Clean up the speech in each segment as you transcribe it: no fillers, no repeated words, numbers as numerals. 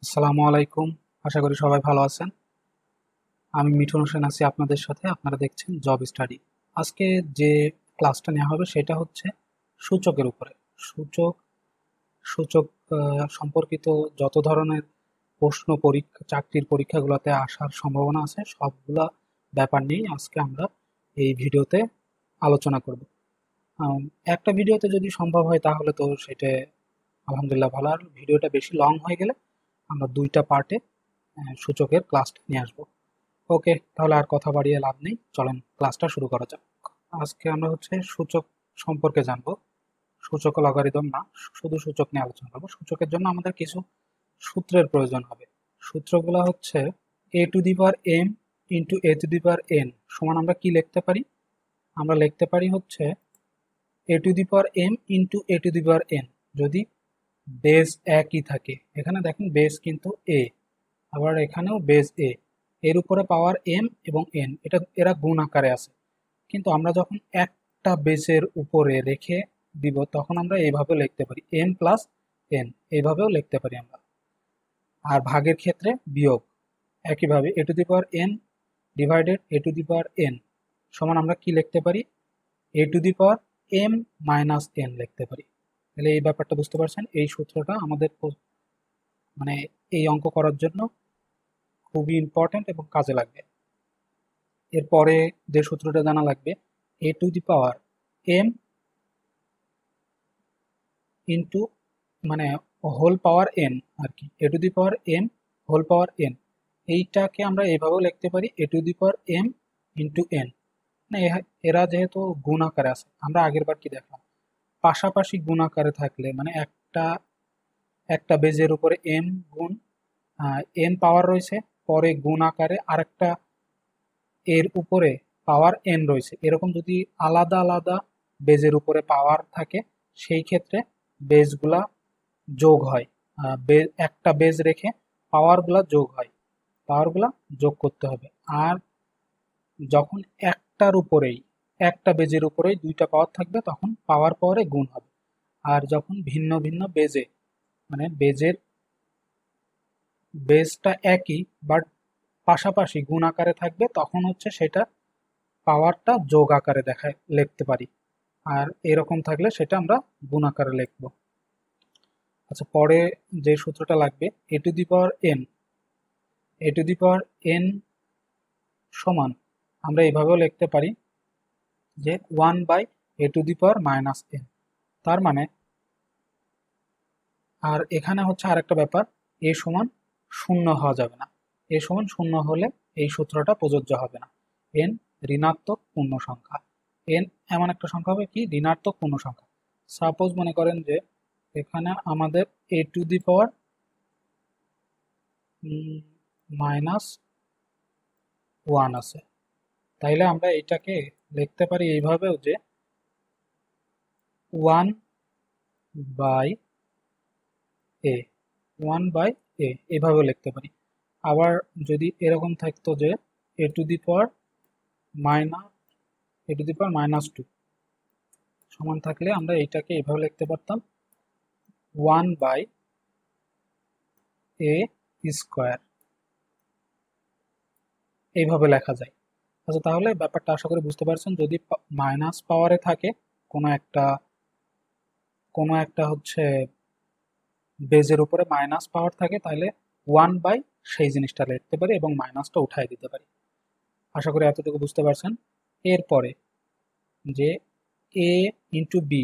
আসসালামু আলাইকুম। আশা করি সবাই ভালো আছেন। আমি মিঠুন হোসেন আছি আপনাদের সাথে। আপনারা দেখছেন জব স্টাডি। আজকে যে ক্লাসটা নেওয়া হবে সেটা হচ্ছে সূচকের উপরে। সূচক সূচক সম্পর্কিত যত ধরনের প্রশ্ন পরীক্ষা চাকরির পরীক্ষাগুলোতে আসার সম্ভাবনা আছে সবগুলা ব্যাপার নিয়েই আজকে আমরা এই ভিডিওতে আলোচনা করব। আম, একটা ভিডিওতে যদি সম্ভব হয় তাহলে তো সেটা আলহামদুলিল্লাহ ভালো। আর ভিডিওটা বেশি লং হয়ে গেলে আমরা দুইটা পার্টে সূচকের ক্লাসটা নিয়ে আসবো। ওকে, তাহলে আর কথা বাড়িয়ে লাভ নেই, চলেন ক্লাসটা শুরু করা যাক। আজকে আমরা হচ্ছে সূচক সম্পর্কে জানবো। সূচক ও লগারিদম না, শুধু সূচক নিয়ে আলোচনা করবো। সূচকের জন্য আমাদের কিছু সূত্রের প্রয়োজন হবে। সূত্রগুলো হচ্ছে a to the power m into a to the power n সমান আমরা কি লিখতে পারি? আমরা লিখতে পারি হচ্ছে a to the power m into a to the power n, যদি বেস একই থাকে। এখানে দেখেন বেস কিন্তু এ, আবার এখানেও বেস এ, এর উপরে পাওয়ার এম এবং এন, এরা গুণ আকারে আছে। কিন্তু আমরা যখন একটা বেসের উপরে রেখে দিব তখন আমরা এইভাবে লিখতে পারি এম প্লাস এন, এইভাবেও লিখতে পারি আমরা। আর ভাগের ক্ষেত্রে বিয়োগ একইভাবে a to the power n divided a to the power n সমান আমরা কি লিখতে পারি? A to the power m minus n লিখতে পারি। তাহলে এই ব্যাপারটা বুঝতে পারছেন। এই সূত্রটা আমাদের মানে এই অঙ্ক করার জন্য খুবই ইম্পর্ট্যান্ট এবং কাজে লাগবে। এরপরে যে সূত্রটা জানা লাগবে a to the power m into মানে হোল পাওয়ার এন আর কি, a to the power m whole power n. এইটাকে আমরা এইভাবেও লিখতে পারি a to the power m into n. মানে এরা যেহেতু গুণ আকারে আছে, আমরা আগের বার কি দেখলাম, পাশাপাশি গুণ আকারে থাকলে মানে একটা একটা বেজের উপরে এম গুণ এন পাওয়ার রয়েছে, পরে গুণ আকারে আরেকটা এর উপরে পাওয়ার এন রয়েছে, এরকম যদি আলাদা আলাদা বেজের উপরে পাওয়ার থাকে সেই ক্ষেত্রে বেজগুলা যোগ হয়। একটা বেজ রেখে পাওয়ারগুলা যোগ হয়, পাওয়ারগুলা যোগ করতে হবে। আর যখন একটার উপরেই একটা বেজের উপরেই দুইটা পাওয়ার থাকবে তখন পাওয়ার পাওয়ারে গুণ হবে। আর যখন ভিন্ন ভিন্ন বেজে মানে বেজটা একই বাট পাশাপাশি গুণ আকারে থাকবে তখন হচ্ছে সেটা পাওয়ারটা যোগ আকারে দেখায় লিখতে পারি। আর এরকম থাকলে সেটা আমরা গুণ আকারে লিখব। আচ্ছা, পরে যে সূত্রটা লাগবে a to the power n, a to the power n সমান আমরা এইভাবেও লিখতে পারি যে 1 by a to the power minus n. তার মানে, আর এখানে হচ্ছে আরেকটা ব্যাপার, এ সমান শূন্য হওয়া যাবে না। এ সমান শূন্য হলে এই সূত্রটা প্রযোজ্য হবে না। এন ঋণাত্মক পূর্ণ সংখ্যা, এন এমন একটা সংখ্যা হবে কি ঋণাত্মক পূর্ণ সংখ্যা। সাপোজ মনে করেন যে এখানে আমাদের a to the power minus one আছে, তাইলে আমরা এটাকে লিখতে পারি এইভাবেও যে 1 বাই এ, 1 বাই এ, এভাবেও লিখতে পারি। আবার যদি এরকম থাকতো যে a to the power minus a to the power minus two সমান থাকলে আমরা এইটাকে এভাবে লিখতে পারতাম 1 বাই এ স্কোয়ার, এইভাবে লেখা যায়। আচ্ছা, তাহলে ব্যাপারটা আশা করি বুঝতে পারছেন। যদি মাইনাস পাওয়ারে থাকে কোনো একটা কোনো একটা হচ্ছে বেজের উপরে মাইনাস পাওয়ার থাকে তাহলে 1 বাই সেই জিনিসটা লিখতে পারি এবং মাইনাসটা উঠাই দিতে পারি। আশা করি এতটুকু বুঝতে পারছেন। এরপরে যে a into b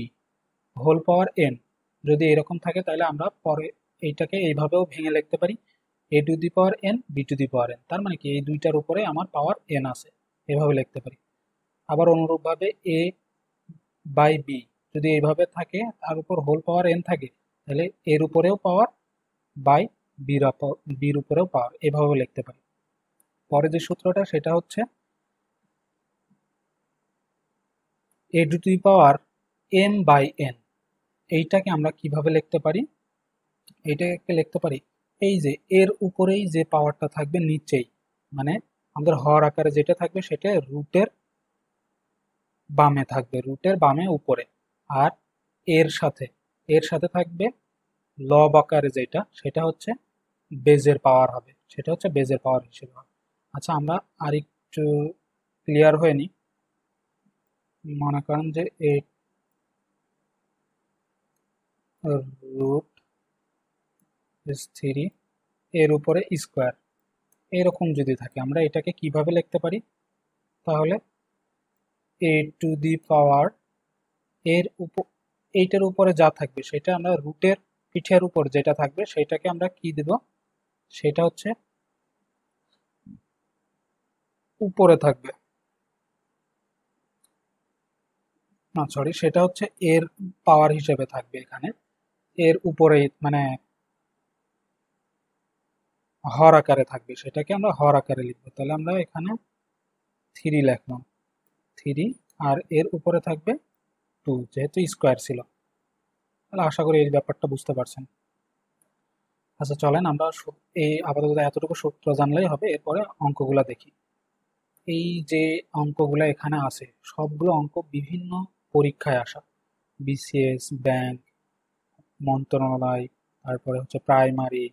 whole power n যদি এরকম থাকে তাহলে আমরা পরে এইটাকে এইভাবেও ভেঙে লিখতে পারি a to the power n b to the power n. তার মানে কি এই দুইটার উপরে আমার পাওয়ার এন আছে, এভাবে লিখতে পারি। আবার অনুরূপভাবে এ বাই বি যদি এইভাবে থাকে তার উপর হোল পাওয়ার এন থাকে তাহলে এর উপরেও পাওয়ার বাই বির উপরেও পাওয়ার, এভাবে লিখতে পারি। পরে যে সূত্রটা সেটা হচ্ছে a to the power m by n. এইটাকে আমরা কিভাবে লিখতে পারি? এইটাকে লিখতে পারি এই যে এর উপরেই যে পাওয়ারটা থাকবে নিচেই, মানে আমাদের হর আকারে যেটা থাকবে সেটা রুটের বামে থাকবে, রুটের বামে উপরে। আর এর সাথে থাকবে লব আকারে যেটা সেটা হচ্ছে বেজের পাওয়ার হবে, সেটা হচ্ছে বেজের পাওয়ার হিসেবে হবে। আচ্ছা, আমরা আরেকটু ক্লিয়ার হয়ে নিই। মনে করেন যে এইট রুট ইস থ্রি এর উপরে স্কোয়ার, এরকম যদি থাকে আমরা এটাকে কিভাবে লিখতে পারি? তাহলে এ টু দি পাওয়ার এর উপর, এইটার উপরে যা থাকবে সেটা আমরা রুটের পিঠের উপর যেটা থাকবে সেটাকে আমরা কি দেব, সেটা হচ্ছে উপরে থাকবে, না সরি, সেটা হচ্ছে এর পাওয়ার হিসেবে থাকবে এখানে, এর উপরে মানে হর আকারে থাকবে, সেটাকে আমরা হর আকারে লিখবো। তাহলে আমরা এখানে থ্রি লিখলাম, থ্রি, আর এর উপরে থাকবে টু, যেহেতু স্কোয়ার ছিল। তাহলে আশা করি এই ব্যাপারটা বুঝতে পারছেন। আচ্ছা চলেন আমরা এই আপাতত এতটুকু সূত্র জানলেই হবে, এরপরে অঙ্কগুলা দেখি। এই যে অঙ্কগুলো এখানে আছে সবগুলো অঙ্ক বিভিন্ন পরীক্ষায় আসা, বিসিএস, ব্যাংক, মন্ত্রণালয়, তারপরে হচ্ছে প্রাইমারি,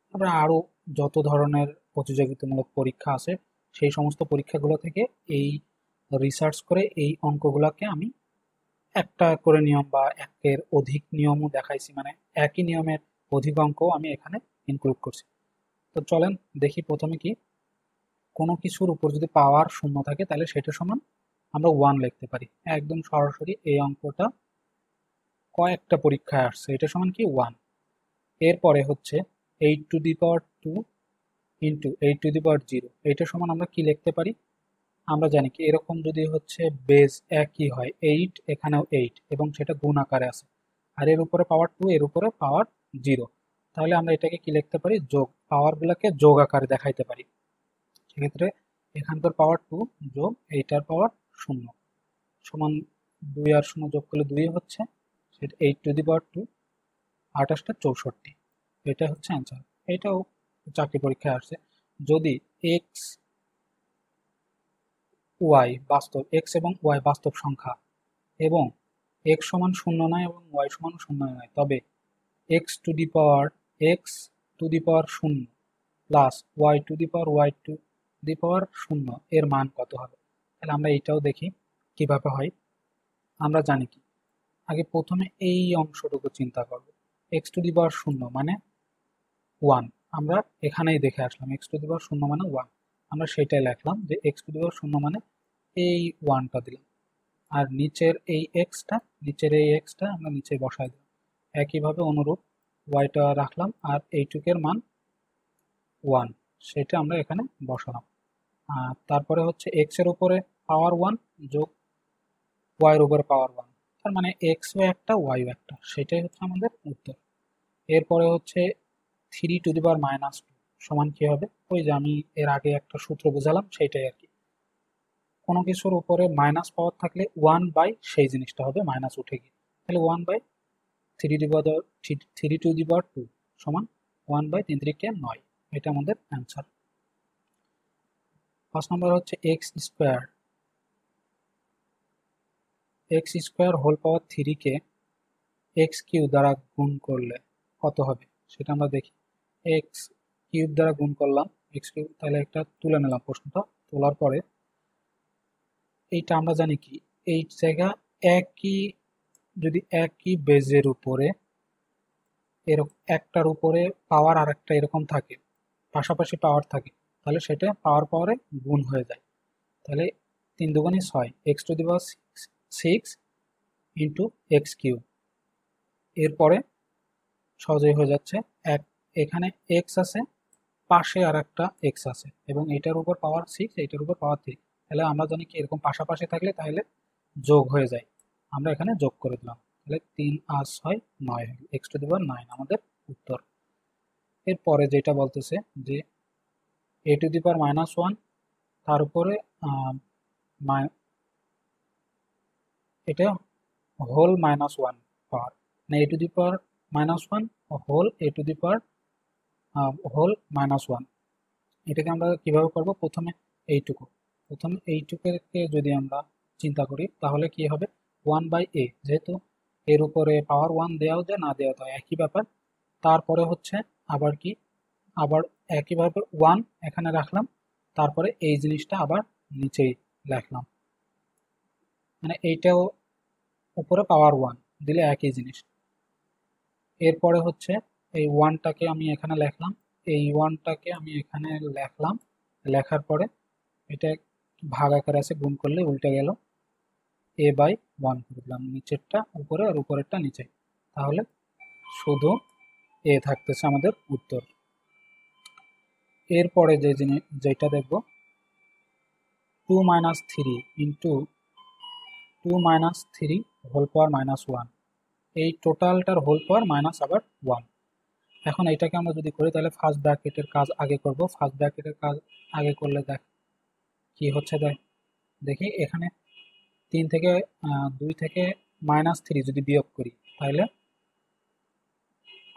তারপরে আরো যত ধরনের প্রতিযোগিতামূলক পরীক্ষা আছে সেই সমস্ত পরীক্ষাগুলো থেকে এই রিসার্চ করে এই অঙ্কগুলোকে আমি একটা করে নিয়ম বা একের অধিক নিয়মও দেখাইছি, মানে একই নিয়মের অধিক অঙ্কও আমি এখানে ইনক্লুড করছি। তো চলেন দেখি প্রথমে কি, কোনো কিছুর উপর যদি পাওয়ার শূন্য থাকে তাহলে সেটা সমান আমরা ওয়ান লিখতে পারি, একদম সরাসরি এই অঙ্কটা কয়েকটা পরীক্ষায় আসছে, এটা সমান কি ওয়ান। এরপরে হচ্ছে eight to the power two into eight to the power zero, এইটা সমান আমরা কি লিখতে পারি? আমরা জানি কি এরকম যদি হচ্ছে বেস একই হয়, এইট এখানেও এইট এবং সেটা গুণ আকারে আছে, আর এর উপরে পাওয়ার টু এর উপরে পাওয়ার জিরো, তাহলে আমরা এটাকে কি লিখতে পারি? যোগ, পাওয়ারগুলোকে যোগ আকারে দেখাইতে পারি। সেক্ষেত্রে এখানকার পাওয়ার টু যোগ এইটার পাওয়ার শূন্য সমান দুই, আর শূন্য যোগ করলে দুই হচ্ছে, সেটা eight to the power two, আঠাশটা 64, এটা হচ্ছে অ্যান্সার। এটাও চাকরি পরীক্ষায় আসছে। যদি এক্স ওয়াই বাস্তব, এক্স এবং ওয়াই বাস্তব সংখ্যা এবং এক্স সমান শূন্য নয় এবং ওয়াই সমান শূন্য নয়, তবে x to the power x to the power শূন্য plus y to the power y to the power শূন্য এর মান কত হবে? তাহলে আমরা এইটাও দেখি কিভাবে হয়। আমরা জানি কি, আগে প্রথমে এই অংশটুকু চিন্তা করব, এক্স টু দি পাওয়ার শূন্য মানে ওয়ান, আমরা এখানেই দেখে আসলাম এক্স টু দি পাওয়ার শূন্য মানে ওয়ান, আমরা সেটাই লিখলাম যে এক্স টু দি পাওয়ার শূন্য মানে এই ওয়ানটা দিলাম, আর নিচের এই এক্সটা আমরা নিচে বসাই দিলাম। একইভাবে অনুরূপ ওয়াইটা রাখলাম আর এইটুকের মান ওয়ান, সেটা আমরা এখানে বসালাম। আর তারপরে হচ্ছে এক্স এর উপরে পাওয়ার ওয়ান যোগ ওয়াইয়ের উপরে পাওয়ার ওয়ান, তার মানে এক্সও একটা ওয়াইও একটা, সেটাই হচ্ছে আমাদের উত্তর। এরপরে হচ্ছে three to the power minus two সমান কি হবে? ওই যে আমি এর আগে একটা সূত্র বোঝালাম সেইটাই আর কি, কোনো কিছুর উপরে মাইনাস পাওয়ার থাকলে ওয়ান বাই সেই জিনিসটা হবে মাইনাস উঠে গিয়ে, তাহলে one by three to the power two সমান ওয়ান বাই তিন তিরিকে নয়, এটা আমাদের অ্যান্সার। ফার্স্ট নাম্বার হচ্ছে এক্স স্কোয়ার হোল পাওয়ার থ্রিকে এক্স কিউ দ্বারা গুণ করলে কত হবে সেটা আমরা দেখি। এক্স কিউব দ্বারা গুণ করলাম এক্স কিউব, তাহলে একটা তুলে নিলাম প্রশ্নটা, তোলার পরে এইটা আমরা জানি কি, এই জায়গা একই, যদি একই বেজের উপরে এরকম একটার উপরে পাওয়ার আর একটা এরকম থাকে, পাশাপাশি পাওয়ার থাকে, তাহলে সেটা পাওয়ার পাওয়ারে গুণ হয়ে যায়। তাহলে তিন দুগুণে ছয়, x to the power six into x cube, এরপরে সহজেই হয়ে যাচ্ছে এক, এখানে এক্স আছে, পাশে আর একটা এক্স আছে এবং এটার উপর পাওয়ার সিক্স, এটার উপর পাওয়ার থ্রি, তাহলে আমরা জানি কি এরকম পাশাপাশি থাকলে তাহলে যোগ হয়ে যায়, আমরা এখানে যোগ করে দিলাম, তাহলে তিন আর ছয় নয়, x to the power nine আমাদের উত্তর। এরপরে যেটা বলতেছে যে a to the power minus one, তার উপরে এটা হোল মাইনাস ওয়ান পাওয়ার, মানে a to the power minus one whole a to the power whole minus one, এটাকে আমরা কিভাবে করব? প্রথমে এইটুকুকে যদি আমরা চিন্তা করি তাহলে কি হবে, ওয়ান বাই এ, যেহেতু এর উপরে পাওয়ার ওয়ান দেওয়াও যায় না দেওয়া যায় একই ব্যাপার, তারপরে হচ্ছে আবার কি, আবার একইভাবে 1 এখানে রাখলাম, তারপরে এই জিনিসটা আবার নিচেই লিখলাম, মানে এইটাও উপরে পাওয়ার 1 দিলে একই জিনিস। এরপরে হচ্ছে এই 1টাকে আমি এখানে লিখলাম, এই 1টাকে আমি এখানে লিখলাম, লেখার পরে এটা ভাগ আকারে আছে, গুণ করলে উল্টে গেল, a/1 করে দিলাম, নিচেরটা উপরে আর উপরেরটা নিচে, তাহলে শুধু এ থাকতেছে আমাদের উত্তর। এরপরে যে জিনিস যেটা দেখব, 2 - 3 ইন্টু 2 - 3 হোল পাওয়ার -1, এই টোটালটার হোল পাওয়ার মাইনাস আবার 1। এখন এইটাকে আমরা যদি করি তাহলে ফার্স্ট ব্র্যাকেটের কাজ আগে করব, ফার্স্ট ব্র্যাকেটের কাজ আগে করলে দেখ কি হচ্ছে, দেখি এখানে 3 থেকে 2 থেকে -3 যদি বিয়োগ করি তাহলে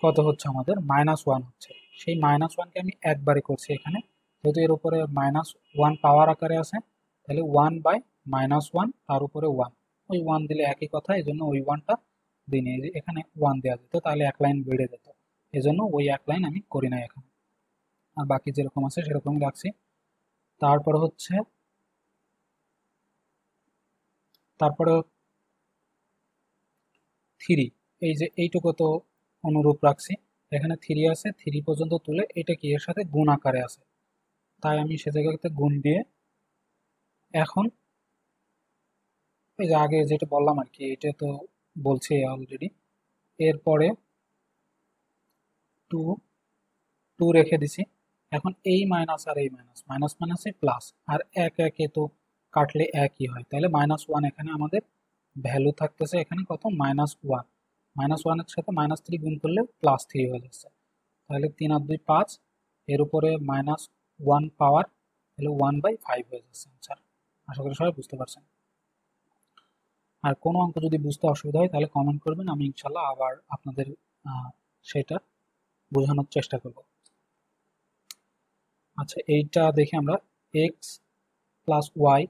কত হচ্ছে, আমাদের -1 হচ্ছে। সেই -1কে আমি একবারে করছি এখানে, যেহেতু এর উপরে -1 পাওয়ার আকারে আছে, তাহলে 1/-1 তার উপরে 1, ওই 1 দিলে একই কথা, এই জন্য ওই 1টা দিনে এখানে 1 দেওয়া যেত, তাহলে এক লাইন বেড়ে যেত, এজন্য ওই এক লাইন আমি করি নাই এখানে, আর বাকি যেরকম আছে সেরকমই রাখছি। তারপরে 3, এই যে এইটুকু তো অনুরূপ রাখছি, এখানে 3 আছে, 3 পর্যন্ত তুলে এটা কি এর সাথে গুণ আকারে আছে, তাই আমি সে জায়গাতে গুণ দিয়ে, এখন এই যে আগে যেটা বললাম আর কি, এটা তো বলছি অলরেডি। এরপরে 2 2 রেখে দিছি, এখন এই মাইনাস আর এই মাইনাস, মাইনাস মাইনাসে প্লাস, আর এক একে তো কাটলে একই হয়, তাহলে -1 এখানে আমাদের ভ্যালু থাকতেছে, এখানে কত, -1, -1 এর সাথে -3 গুণ করলে +3 হয়ে যাচ্ছে, তাহলে 3 আর 2 5, এর উপরে -1 পাওয়ার, তাহলে 1/5 হয়ে যাচ্ছে আনসার। আশা করি সবাই বুঝতে পারছেন। আর কোনো অঙ্ক যদি বুঝতে অসুবিধা হয় তাহলে কমেন্ট করবেন, আমি ইনশাল্লাহ আবার আপনাদের সেটা বোঝানোর চেষ্টা করব। আচ্ছা, এইটা দেখি আমরা, x plus y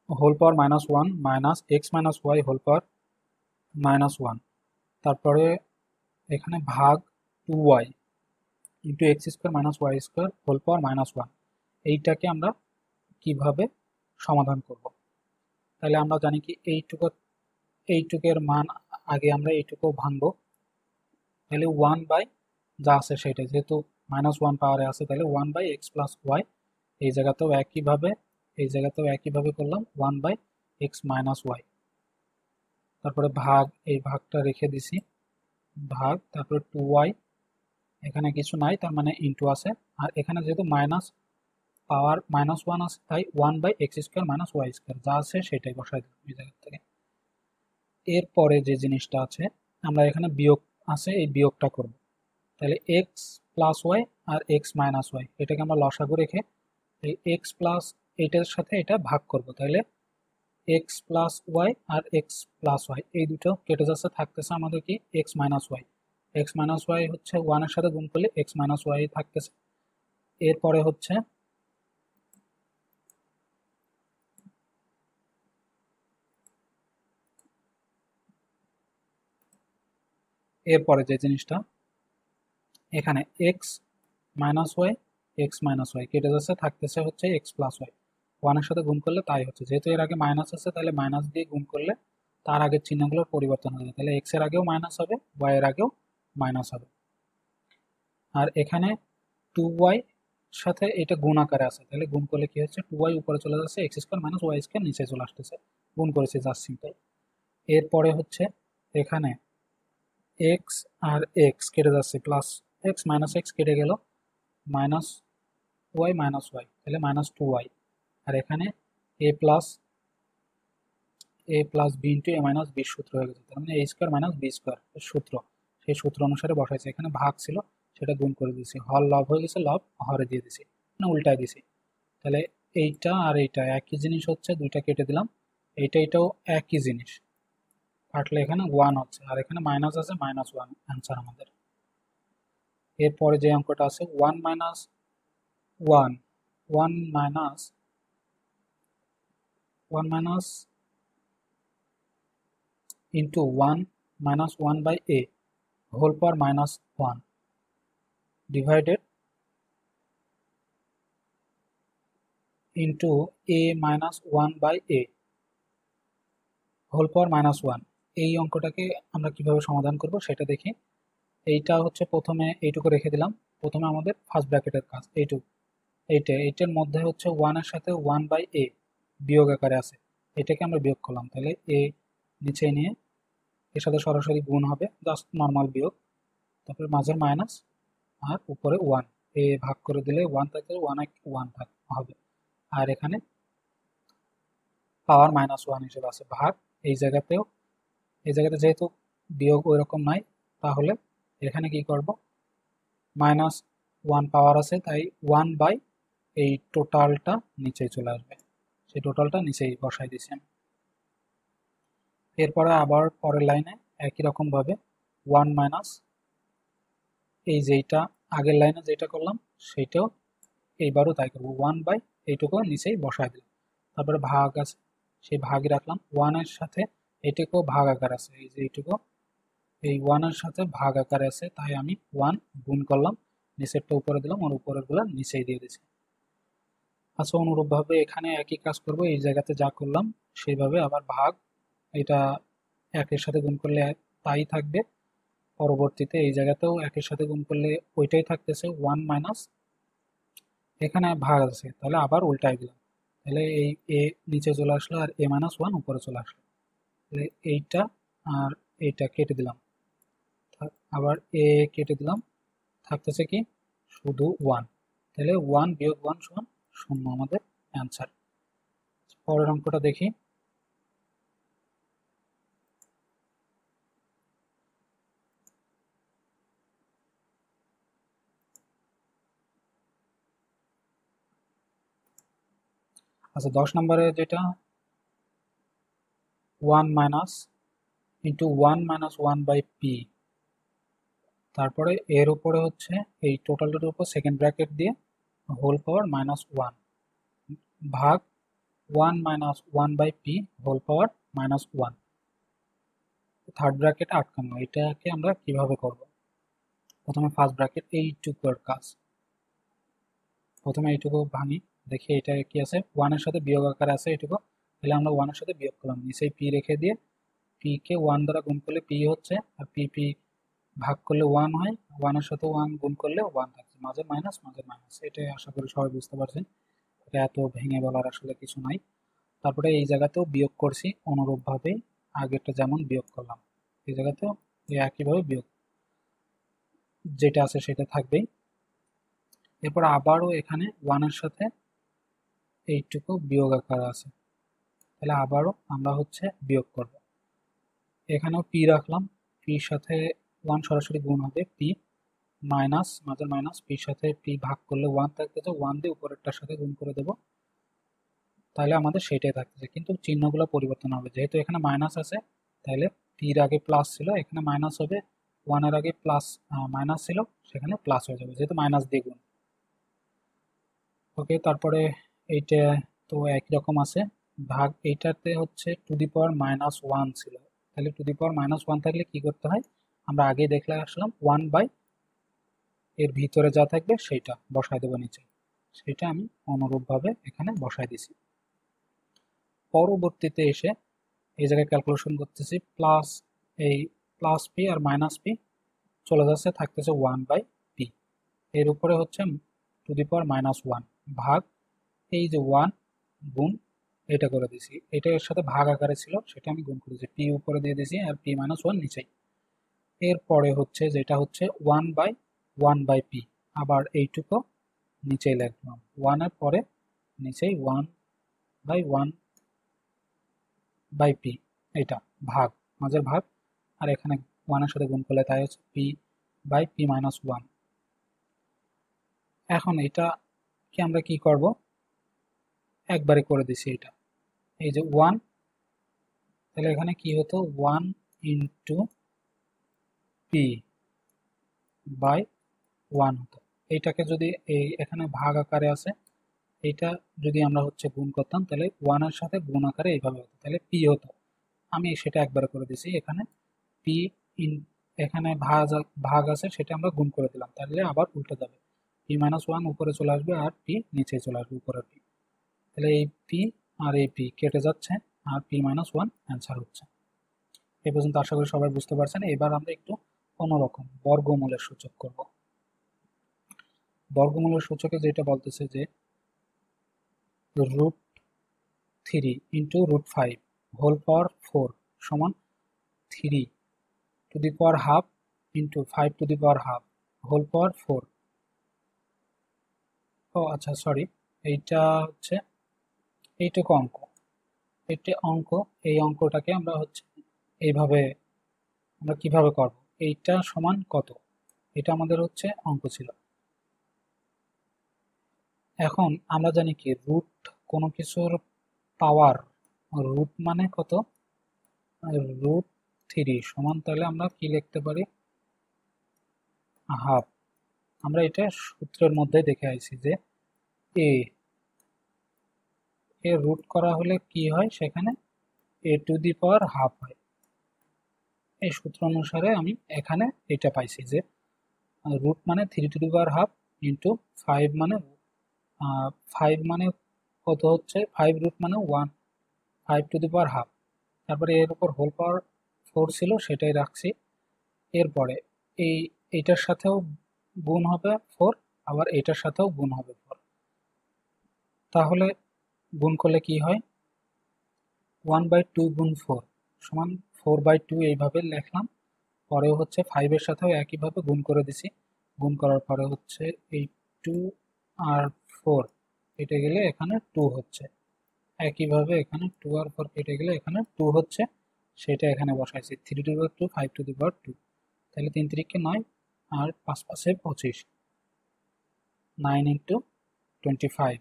whole power -1 minus x minus y whole power -1, তারপরে এখানে ভাগ 2y into x² - y² whole power -1, এইটাকে আমরা কিভাবে সমাধান করব? তাহলে আমরা জানি কি, এইটুকের মান আগে আমরা এইটুকু ভাঙবো, তাহলে 1 বাই যা আছে সেটা, যেহেতু -1 পাওয়ারে আছে, তাহলে 1/x প্লাস ওয়াই, এই জায়গাতেও একইভাবে করলাম 1/x মাইনাস ওয়াই, তারপরে ভাগ, এই ভাগটা রেখে দিছি, ভাগ, তারপরে 2y, এখানে কিছু নাই তার মানে ইন্টু আছে, আর এখানে যেহেতু মাইনাস পাওয়ার -1 আছে, তাই 1/x² - y² যা আছে সেটাই বসাই দিলাম এই জায়গা থেকে। এরপরে যে জিনিসটা আছে, আমরা এখানে বিয়োগ আছে, এই বিয়োগটা করব, তাহলে এক্স প্লাস ওয়াই আর এক্স মাইনাস ওয়াই, এটাকে আমরা লসাগু রেখে এই এক্স প্লাস এইটার সাথে এটা ভাগ করব, তাহলে এক্স প্লাস ওয়াই আর এক্স প্লাস ওয়াই এই দুটো কেটে যাচ্ছে, থাকতেছে আমাদের কি, x minus y, x minus y হচ্ছে 1-এর সাথে গুণ করলে এক্স মাইনাস ওয়াই থাকতেছে। এরপরে হচ্ছে এরপরে যে জিনিসটা, এখানে x minus y, x minus y কেটে যাচ্ছে, থাকতেছে হচ্ছে এক্স প্লাস ওয়াই, 1-এর সাথে গুণ করলে তাই হচ্ছে, যেহেতু এর আগে মাইনাস আছে তাহলে মাইনাস দিয়ে গুণ করলে তার আগের চিহ্নগুলোর পরিবর্তন হবে, তাহলে এক্স এর আগেও মাইনাস হবে, ওয়াই এর আগেও মাইনাস হবে। আর এখানে 2y সাথে এটা গুণ আকারে আছে, তাহলে গুণ করলে কি হচ্ছে, 2y উপরে চলে যাচ্ছে, x² - y² নিচে চলে আসতেছে, গুণ করেছি জাস্ট সিম্পল। এরপরে হচ্ছে এখানে x আর x কেটে যাচ্ছে, প্লাস x মাইনাস x কেটে গেল, মাইনাস ওয়াই মাইনাস ওয়াই, তাহলে -2y, আর এখানে a plus b into a minus b সূত্র হয়ে গেছে, তার মানে a² - b² সূত্র, সেই সূত্র অনুসারে বসাইছে, এখানে ভাগ ছিল সেটা গুণ করে দিয়েছি, হর লব হয়ে গেছে, লব হরে দিয়ে দিছি, মানে উল্টায় দিছি, তাহলে এইটা আর এইটা একই জিনিস হচ্ছে, দুইটা কেটে দিলাম, এটাও একই জিনিস, কাটলে এখানে 1 হচ্ছে, আর এখানে মাইনাস আছে, -1 অ্যান্সার আমাদের। এরপরে যে অঙ্কটা আছে 1 minus 1 1 minus 1 minus into 1 - 1/a whole power minus one divided into a minus one by a whole power minus one. এই অঙ্কটাকে আমরা কিভাবে সমাধান করব সেটা দেখি। এইটা হচ্ছে প্রথমে এইটুকু রেখে দিলাম। প্রথমে আমাদের ফার্স্ট ব্র্যাকেটের কাজ এইটার মধ্যে হচ্ছে ওয়ানের সাথে ওয়ান বাই এ বিয়োগ আকারে আছে, এটাকে আমরা বিয়োগ করলাম। তাহলে এ নিচে নিয়ে এর সাথে সরাসরি গুণ হবে, জাস্ট নর্মাল বিয়োগ, তারপরে মাঝের মাইনাস আর উপরে ওয়ান। এ ভাগ করে দিলে ওয়ান থাকে, ওয়ান হবে। আর এখানে পাওয়ার মাইনাস ওয়ান হিসেবে আছে ভাগ। এই জায়গাতে যেহেতু বিয়োগ ওই রকম নাই, তাহলে এখানে কি করব, মাইনাস ওয়ান পাওয়ার আছে, তাই ওয়ান বাই এই টোটালটা নিচে চলে আসবে, সেই টোটালটা নিচেই বসাই দিচ্ছি আমি। এরপরে আবার পরের লাইনে একই রকম ভাবে ওয়ান মাইনাস এই যেটা আগের লাইনে যেটা করলাম সেইটাও এইবারও তাই করবো, ওয়ান বাই এইটুকু নিচেই বসাই দিলাম। তারপরে ভাগ আছে, সেই ভাগই রাখলাম। ওয়ানের সাথে এইটুকু ভাগ আকার আছে, এই যে এইটুকু এই ওয়ানের সাথে ভাগ আকারে আছে, তাই আমি ওয়ান গুণ করলাম, নিচেরটা উপরে দিলাম, ওর উপরের গুলো নিচেই দিয়ে দিচ্ছি। আচ্ছা, অনুরূপভাবে এখানে একই কাজ করব, এই জায়গাতে যা করলাম সেইভাবে আবার ভাগ, এটা একের সাথে গুণ করলে তাই থাকবে, পরবর্তীতে এই জায়গাতেও একের সাথে গুণ করলে ওইটাই থাকতেছে, ওয়ান মাইনাস এখানে ভাগ আছে, তাহলে আবার উল্টাই দিলাম, তাহলে এই এ নিচে চলে আসলো আর এ মাইনাস ওয়ান উপরে চলে আসলো। তাহলে এইটা আর এইটা কেটে দিলাম, আবার এ কেটে দিলাম, থাকতেছে কি শুধু ওয়ান। তাহলে ওয়ান বিয়োগ ওয়ান সমান শূন্য আমাদের অ্যান্সার। পরের অঙ্কটা দেখি। আচ্ছা, 10 নম্বরে যেটা one minus into one minus one by p, তারপরে এর উপরে হচ্ছে এই টোটালটার উপর সেকেন্ড ব্র্যাকেট দিয়ে হোল পাওয়ার মাইনাস ওয়ান ভাগ one minus one by p whole power minus one, third bracket আটকানো। এটাকে আমরা কিভাবে করব, প্রথমে ফার্স্ট ব্র্যাকেট এইটুকুর কাজ, প্রথমে এইটুকু ভাঙি, দেখি এটা কি আছে, ওয়ানের সাথে বিয়োগ আকারে আছে এইটুকু, তাহলে আমরা ওয়ানের সাথে বিয়োগ করলাম, নিচেই পি রেখে দিয়ে পি কে ওয়ান দ্বারা গুণ করলে পি হচ্ছে, আর পি পি ভাগ করলে ওয়ান হয়, ওয়ানের সাথে ওয়ান গুণ করলে ওয়ান থাকছে, মাঝে মাইনাস মাঝে মাইনাস। এটাই আশা করি সবাই বুঝতে পারছেন, এটা এত ভেঙে বলার আসলে কিছু নাই। তারপরে এই জায়গাতেও বিয়োগ করছি অনুরূপভাবে, আগেরটা যেমন বিয়োগ করলাম এই জায়গাতেও একইভাবে বিয়োগ, যেটা আছে সেটা থাকবেই। এরপর আবারও এখানে ওয়ানের সাথে এইটুকু বিয়োগ আকার আছে, তাহলে আবারও আমরা হচ্ছে বিয়োগ করব। এখানেও পি রাখলাম, পির সাথে ওয়ান সরাসরি গুণ হবে, পি মাইনাস মাঝে মাইনাস, পির সাথে পি ভাগ করলে ওয়ান থাকতেছে, ওয়ান দিয়ে উপরেরটার সাথে গুণ করে দেব, তাহলে আমাদের সেটাই থাকতেছে, কিন্তু চিহ্নগুলো পরিবর্তন হবে, যেহেতু এখানে মাইনাস আছে তাহলে পির আগে প্লাস ছিল, এখানে মাইনাস হবে, ওয়ানের আগে প্লাস মাইনাস ছিল, সেখানে প্লাস হয়ে যাবে, যেহেতু মাইনাস দিয়ে গুণ। ওকে, তারপরে এইটা তো একই রকম আছে, ভাগ এইটাতে হচ্ছে two the power minus one ছিল, তাহলে two the power minus one থাকলে কি করতে হয়, আমরা আগে দেখলে আসলাম ওয়ান বাই এর ভিতরে যা থাকবে সেইটা বসায় দেবো নিচে, সেটা আমি অনুরূপভাবে এখানে বসায় দিছি। পরবর্তীতে এসে এই জায়গায় ক্যালকুলেশন করতেছি, প্লাস এই plus P R minus P চলে যাচ্ছে, থাকতেছে ওয়ান বাই পি, এর উপরে হচ্ছে two the power minus one ভাগ এই যে ওয়ান গুণ এটা করে দিছি, এটা এর সাথে ভাগ আকারে ছিল সেটা আমি গুণ করেছি, পি উপরে দিয়ে দিয়েছি আর পি মাইনাস ওয়ান নিচেই। এরপরে হচ্ছে যেটা হচ্ছে ওয়ান বাই পি, আবার এইটুকু নিচেই লিখলাম, ওয়ানের পরে নিচেই ওয়ান বাই পি, এটা ভাগ মাঝের ভাগ, আর এখানে ওয়ানের সাথে গুণ করলে তাই হচ্ছে p by p minus one. এখন এটা কি আমরা কি করব, একবারে করে দিছি এটা, এই যে ওয়ান, তাহলে এখানে কি হতো one into p by one হতো, এইটাকে যদি এই এখানে ভাগ আকারে আছে, এইটা যদি আমরা হচ্ছে গুণ করতাম তাহলে ওয়ানের সাথে গুণ আকারে এইভাবে হতো, তাহলে পি হতো, আমি সেটা একবারে করে দিছি, এখানে পি ইন এখানে ভাগ আছে সেটা আমরা গুণ করে দিলাম, তাহলে আবার উল্টে যাবে, পি মাইনাস ওয়ান উপরে চলে আসবে আর পি নিচে চলে আসবে, উপরে পি। তাহলে এই পি আর এই পি কেটে যাচ্ছে আর পি মাইনাস ওয়ান অ্যান্সার হচ্ছে। এ পর্যন্ত আশা করি সবাই বুঝতে পারছেন। এবার আমরা একটু অন্যরকম বর্গমূলের সূচক করব। বর্গমূলের সূচকে যেটা বলতেছে যে root three into root five whole power four সমান three to the power half into five to the power half whole power four. ও আচ্ছা, সরি, এইটা হচ্ছে এইটুকু অঙ্ক, এটি অঙ্ক। এই অঙ্কটাকে আমরা হচ্ছে এইভাবে আমরা কিভাবে করব, এইটা সমান কত, এটা আমাদের হচ্ছে অঙ্ক ছিল। এখন আমরা জানি কি রুট কোনো কিছুর পাওয়ার, রুট মানে কত, রুট থ্রি সমান, তাহলে আমরা কি লিখতে পারি, হাফ। আমরা এটা সূত্রের মধ্যে দেখে আইছি যে এ এ রুট করা হলে কি হয়, সেখানে এ টু দি পাওয়ার হাফ হয়। এই সূত্র অনুসারে আমি এখানে এটা পাইছি যে রুট মানে three to the power half into five মানে ফাইভ মানে কত হচ্ছে, ফাইভ রুট মানে one, five to the power half. তারপরে এর উপর হোল পাওয়ার ফোর ছিল সেটাই রাখছি। এরপরে এই এইটার সাথেও গুণ হবে ফোর, আবার এইটার সাথেও গুণ হবে ফোর। তাহলে গুণ করলে কি হয়, ওয়ান বাই টু গুণ ফোর সমান ফোর বাই টু, এইভাবে লিখলাম। পরেও হচ্ছে ফাইভের সাথেও একইভাবে গুণ করে দিছি। গুণ করার পরে হচ্ছে এই টু আর ফোর কেটে গেলে এখানে টু হচ্ছে, একইভাবে এখানে টু আর ফোর কেটে গেলে এখানে টু হচ্ছে, সেটা এখানে বসাইছি three to the power two five to the power two. তাহলে তিন তিরিকে নয় আর পাঁচ পাশে পঁচিশ, নাইন ইন্টু টোয়েন্টি ফাইভ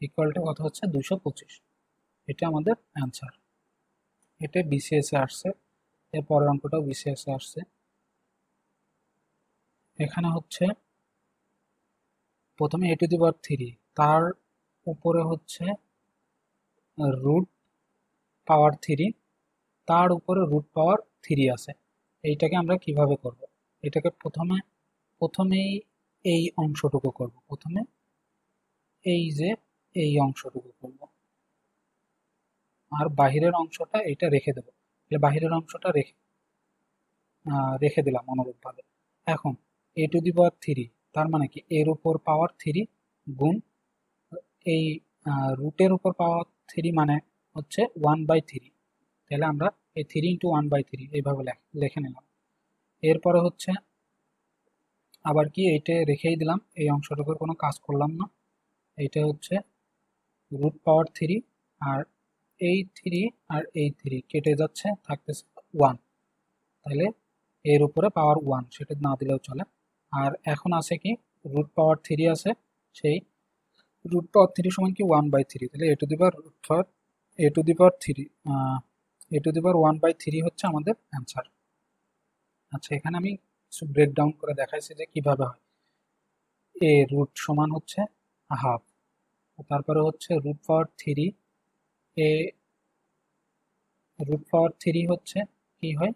ইকুয়ালটা কত হচ্ছে 225। এটা আমাদের অ্যান্সার। এটা বিসিএসে আসছে, এর পরের অঙ্কটাও বিসিএসে আসছে। এখানে হচ্ছে প্রথমে এ টু দি পাওয়ার থ্রি, তার উপরে হচ্ছে রুট পাওয়ার থ্রি, তার উপরে রুট পাওয়ার থ্রি আছে। এইটাকে আমরা কিভাবে করব, এটাকে প্রথমেই এই অংশটুকু করব, প্রথমে এই যে এই অংশটুকু করব আর বাহিরের অংশটা এটা রেখে দেবো। বাহিরের অংশটা রেখে দিলাম অনুরূপভাবে। এখন এ টু দি পাওয়ার থ্রি, তার মানে কি এর উপর পাওয়ার থ্রি গুণ এই রুটের উপর পাওয়ার থ্রি মানে হচ্ছে ওয়ান বাই থ্রি। তাহলে আমরা এই three into one by three এইভাবে লিখে নিলাম। এরপরে হচ্ছে আবার কি এইটা রেখেই দিলাম, এই অংশটুকুর কোনো কাজ করলাম না। এইটা হচ্ছে রুট পাওয়ার থ্রি, আর এই থ্রি আর এই থ্রি কেটে যাচ্ছে, থাকতেছে ওয়ান। তাহলে এর উপরে পাওয়ার ওয়ান, সেটা না দিলেও চলে। আর এখন আছে কি রুট পাওয়ার থ্রি আছে, সেই রুট পাওয়ার থ্রি সমান কি ওয়ান বাই থ্রি, তাহলে a to the power root power a to the power three, a to the power one by three হচ্ছে আমাদের অ্যান্সার। আচ্ছা, এখানে আমি কিছু ব্রেকডাউন করে দেখাইছি যে কিভাবে হয়। এ রুট সমান হচ্ছে হাফ, তারপরে হচ্ছে root power three, a root power three হচ্ছে কি হয়,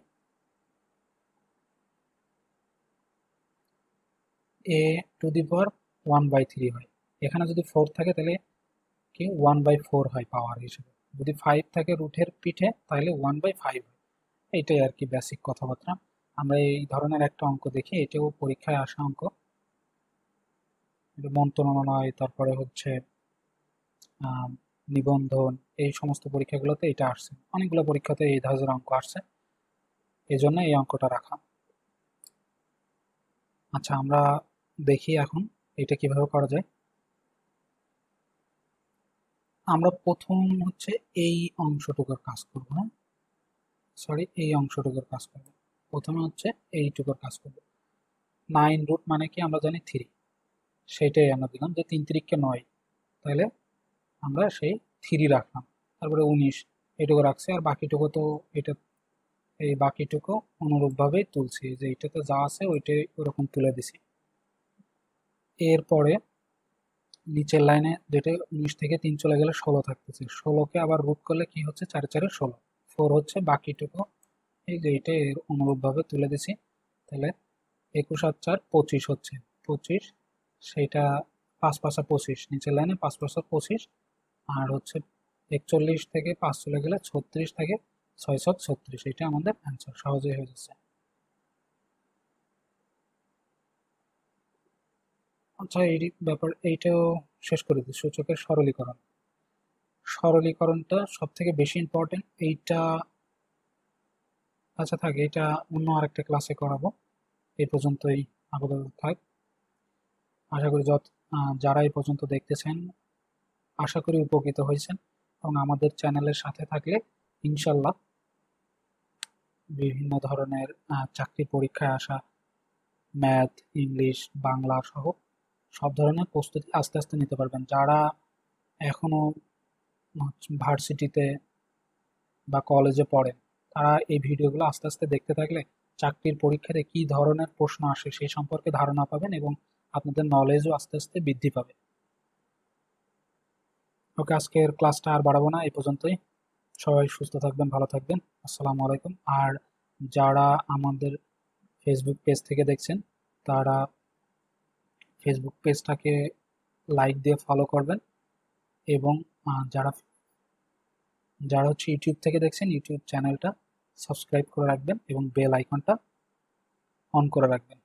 a to the power one by three হয়। এখানে যদি ফোর থাকে তাহলে কি ওয়ান বাই ফোর হয় পাওয়ার হিসেবে, যদি ফাইভ থাকে রুটের পিঠে তাহলে ওয়ান বাই ফাইভ হয়। এইটাই আর কি বেসিক কথাবার্তা। আমরা এই ধরনের একটা অঙ্ক দেখি, এটাও পরীক্ষায় আসা অঙ্ক, মন্ত্রণালয়, তারপরে হচ্ছে নিবন্ধন, এই সমস্ত পরীক্ষাগুলোতে এটা আসছে, অনেকগুলো পরীক্ষাতে এই ধরনের অঙ্ক আসছে, এই জন্য এই অঙ্কটা রাখা। আচ্ছা, আমরা দেখি এখন এটা কিভাবে করা যায়। আমরা প্রথম হচ্ছে এই অংশটুকুর কাজ করব, হ্যাঁ সরি, এই অংশটুকুর কাজ করব। প্রথমে হচ্ছে এইটুকুর কাজ করব। নাইন রুট মানে কি আমরা জানি থ্রি, সেইটাই আমরা দিলাম যে তিন তিরিককে নয়, তাহলে আমরা সেই থ্রি রাখলাম। তারপরে 19 এটুকু রাখছি, আর বাকিটুকু তো এটা, এই বাকিটুকু অনুরূপভাবেই তুলছি, যে এটাতে যা আছে ওইটাই ওরকম তুলে দিছি। এরপরে নিচের লাইনে যেটা 19 থেকে 3 চলে গেলে 16 থাকতেছে, 16কে আবার রুট করলে কি হচ্ছে, 4 4 16, 4 হচ্ছে বাকিটুকু, এই যে এটা অনুরূপভাবে তুলে দিছি। তাহলে 21 আর 4 25 হচ্ছে, 25 সেইটা 5 5 25, নিচের লাইনে 5 5 25, আর হচ্ছে 41 থেকে 5 চলে গেলে 36 থেকে 6 36, এটা আমাদের অ্যান্সার, সহজেই হয়ে যাচ্ছে। আচ্ছা, এই ব্যাপার এইটাও শেষ করে দিই, সূচকের সরলীকরণ। সরলীকরণটা সব থেকে বেশি ইম্পর্টেন্ট, এইটা আচ্ছা থাক, এটা অন্য আরেকটা ক্লাসে করাবো, এই পর্যন্তই আপাতত থাক। আশা করি যারা এই পর্যন্ত দেখতেছেন আশা করি উপকৃত হয়েছেন, এবং আমাদের চ্যানেলের সাথে থাকলে ইনশাল্লাহ বিভিন্ন ধরনের চাকরি পরীক্ষায় আসা ম্যাথ, ইংলিশ, বাংলা সহ সব ধরনের প্রস্তুতি আস্তে আস্তে নিতে পারবেন। যারা এখনো ভার্সিটিতে বা কলেজে পড়েন, তারা এই ভিডিওগুলো আস্তে আস্তে দেখতে থাকলে চাকরির পরীক্ষাতে কি ধরনের প্রশ্ন আসে সেই সম্পর্কে ধারণা পাবেন, এবং আপনাদের নলেজও আস্তে আস্তে বৃদ্ধি পাবে। ওকে, আজকের ক্লাসটা আর বাড়াবো না, এই পর্যন্তই। সবাই সুস্থ থাকবেন, ভালো থাকবেন। আসসালামু আলাইকুম। আর যারা আমাদের ফেসবুক পেজ থেকে দেখছেন, তারা ফেসবুক পেজটাকে লাইক দিয়ে ফলো করবেন, এবং যারা যারা হচ্ছে ইউটিউব থেকে দেখছেন, ইউটিউব চ্যানেলটা সাবস্ক্রাইব করে রাখবেন এবং বেল আইকনটা অন করে রাখবেন।